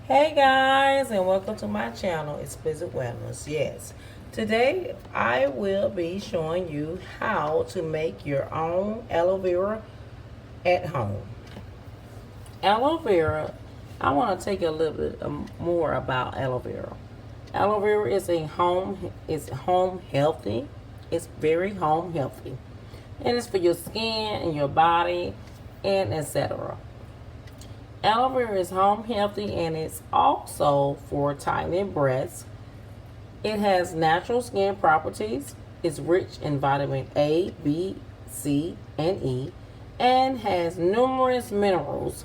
Hey guys, and welcome to my channel, Explicit Wellness. Yes, today I will be showing you how to make your own aloe vera at home. Aloe vera, I want to take a little bit more about aloe vera. Aloe vera is home healthy. It's very home healthy, and it's for your skin and your body, and etc. Aloe vera is home healthy and it's also for tightening breasts. It has natural skin properties. It's rich in vitamin A, B, C, and E, and has numerous minerals,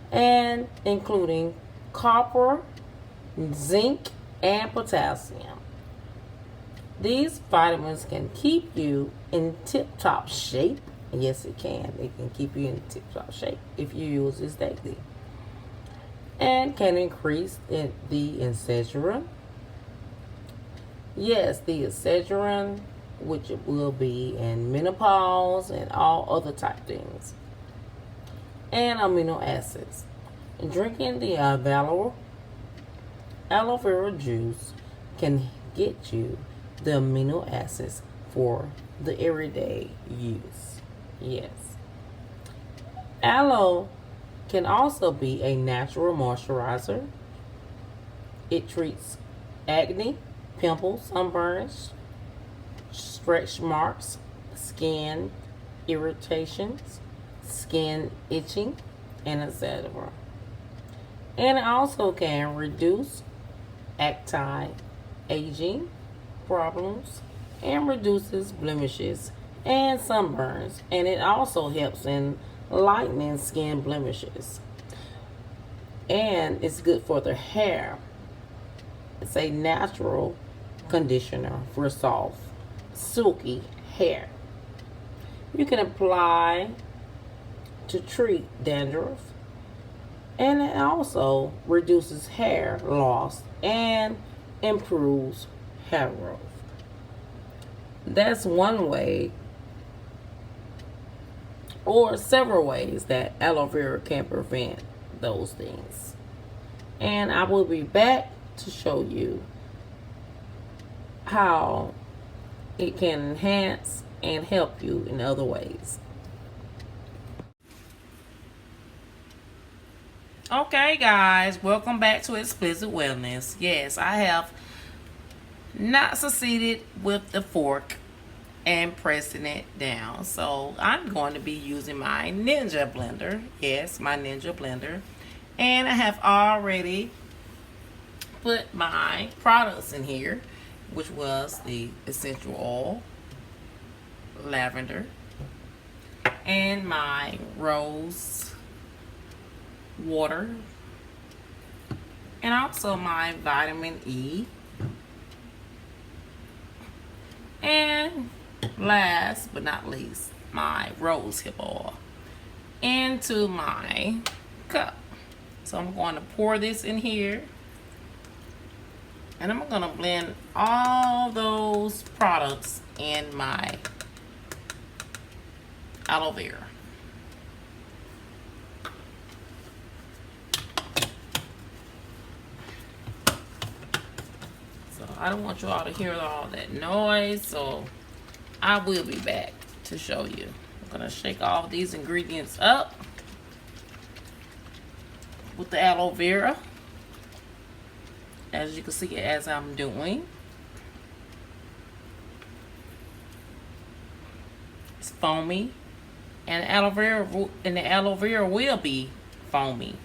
and including copper, zinc, and potassium. These vitamins can keep you in tip-top shape. Yes, it can. It can keep you in tip-top shape if you use this daily, and can increase the estradiol. Yes, the estradiol, which will be in menopause and all other type things, and amino acids. Drinking the aloe vera juice can get you the amino acids for the everyday use. Yes. Aloe can also be a natural moisturizer. It treats acne, pimples, sunburns, stretch marks, skin irritations, skin itching, and etc. And it also can reduce anti-aging problems and reduces blemishes and sunburns, and it also helps in lightening skin blemishes, and it's good for the hair. It's a natural conditioner for soft, silky hair. You can apply to treat dandruff, and it also reduces hair loss and improves hair growth. That's one way, or several ways, that aloe vera can prevent those things. And I will be back to show you how it can enhance and help you in other ways. Okay guys, welcome back to Explicit Wellness. Yes, I have not succeeded with the fork and pressing it down, so I'm going to be using my Ninja blender. Yes, my Ninja blender. And I have already put my products in here, which was the essential oil, lavender, and my rose water, and also my vitamin E, and last but not least, my rosehip oil into my cup. So I'm going to pour this in here, and I'm going to blend all those products in my aloe vera. So I don't want you all to hear all that noise, so I will be back to show you. I'm going to shake all these ingredients up with the aloe vera, as you can see as I'm doing. It's foamy, and the aloe vera will be foamy.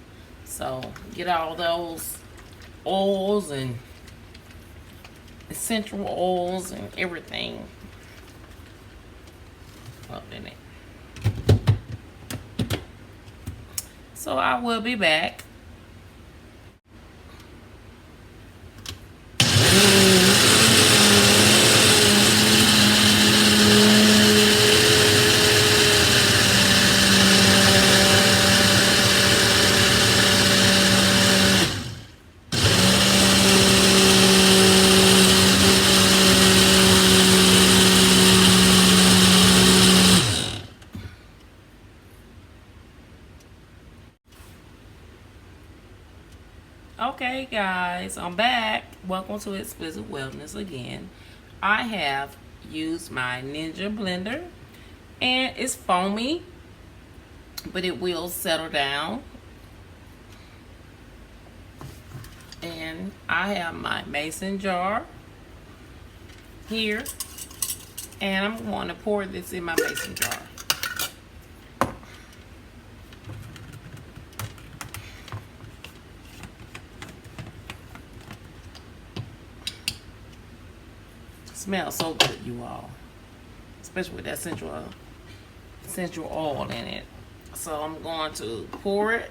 So get all those oils and essential oils and everything up in it. So I will be back. Okay, guys, I'm back. Welcome to Explicit Wellness again. I have used my Ninja blender, and it's foamy, but it will settle down. And I have my mason jar here, and I'm going to pour this in my mason jar. Smells so good, you all, especially with that essential oil in it. So I'm going to pour it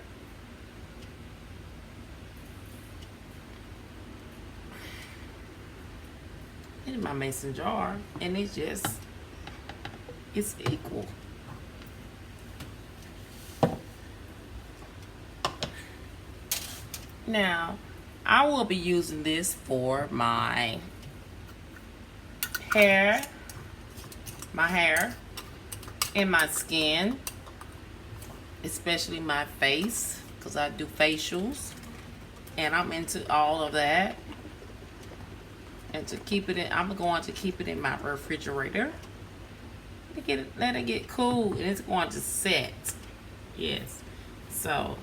in my mason jar, and it's equal. Now I will be using this for my hair and my skin, especially my face, because I do facials and I'm into all of that. And to keep it in, I'm going to keep it in my refrigerator. Let it get cool, and it's going to set. Yes. So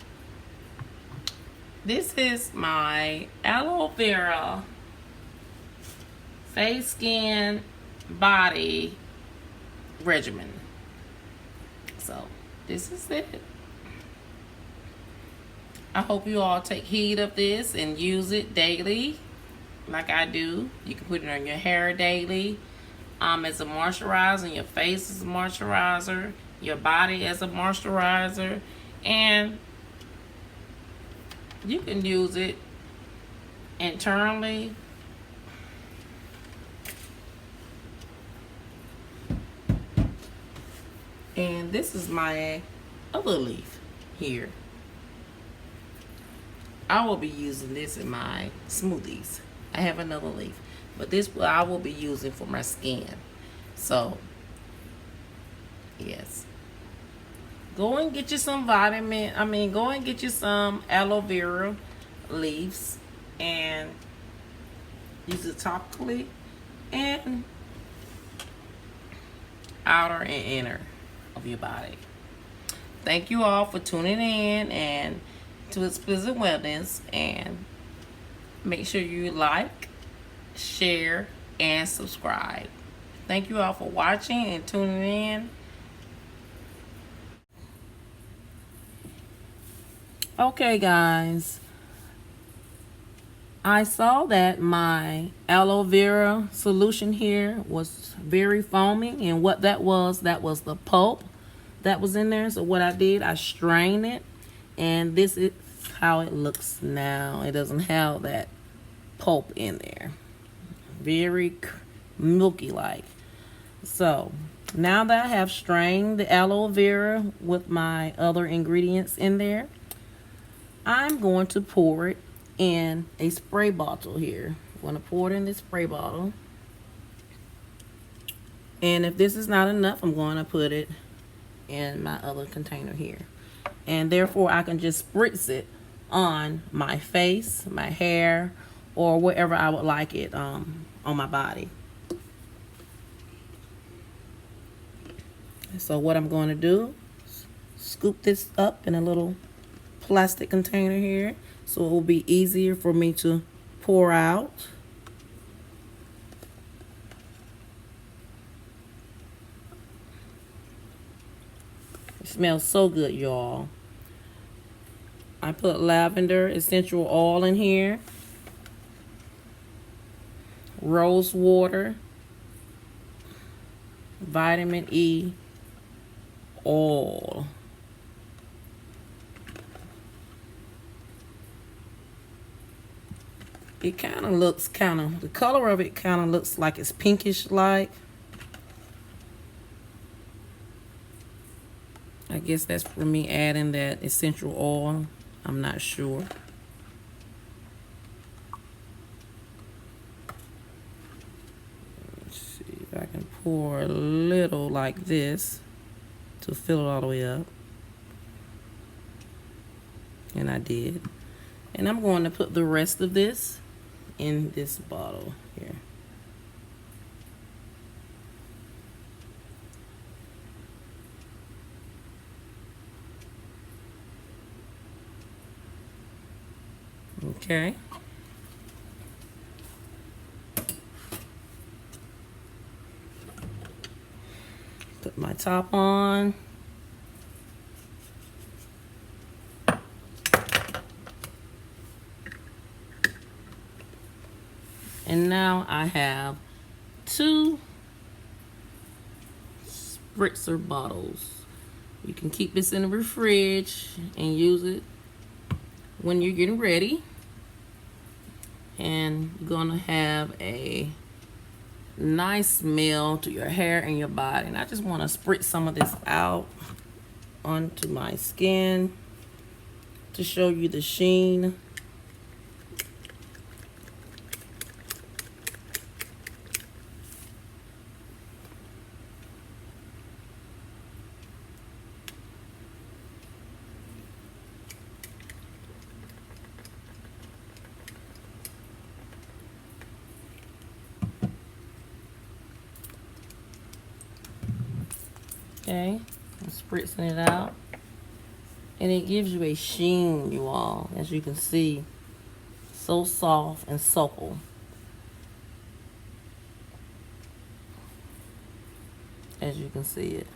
this is my aloe vera face, skin, body regimen. So this is it. I hope you all take heed of this and use it daily like I do. You can put it on your hair daily as a moisturizer, your face as a moisturizer, your body as a moisturizer, and you can use it internally. And this is my other leaf here. I will be using this in my smoothies. I have another leaf, but this I will be using for my skin. So, yes. Go and get you some go and get you some aloe vera leaves and use it topically and outer and inner of your body. Thank you all for tuning in and to Explicit Wellness, and make sure you like, share, and subscribe. Thank you all for watching and tuning in. Okay, guys, I saw that my aloe vera solution here was very foamy, and what that was the pulp that was in there. So what I did, I strained it, and this is how it looks now. It doesn't have that pulp in there. Very milky like. So now that I have strained the aloe vera with my other ingredients in there, I'm going to pour it in a spray bottle here. I'm going to pour it in this spray bottle. And if this is not enough, I'm going to put it in my other container here. And therefore, I can just spritz it on my face, my hair, or wherever I would like it on my body. So what I'm going to do, scoop this up in a little plastic container here, so it will be easier for me to pour out. It smells so good, y'all. I put Lavender Essential Oil in here, rose water, vitamin E oil. It kind of looks the color of it kind of looks like it's pinkish like. I guess that's for me adding that essential oil. I'm not sure. Let's see if I can pour a little like this to fill it all the way up. And I did. And I'm going to put the rest of this in this bottle here. Okay. Put my top on. And now I have 2 spritzer bottles. You can keep this in the fridge and use it when you're getting ready. And you're gonna have a nice smell to your hair and your body. And I just want to spritz some of this out onto my skin to show you the sheen. Okay, I'm spritzing it out. And it gives you a sheen, you all, as you can see. So soft and supple. As you can see it.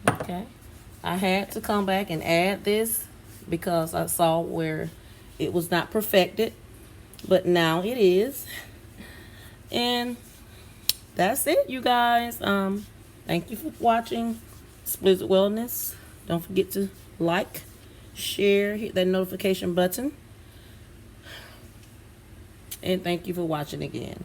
Okay, I had to come back and add this because I saw where it was not perfected, but now it is. And that's it, you guys. Thank you for watching Exquisite Wellness. Don't forget to like, share, hit that notification button. And thank you for watching again.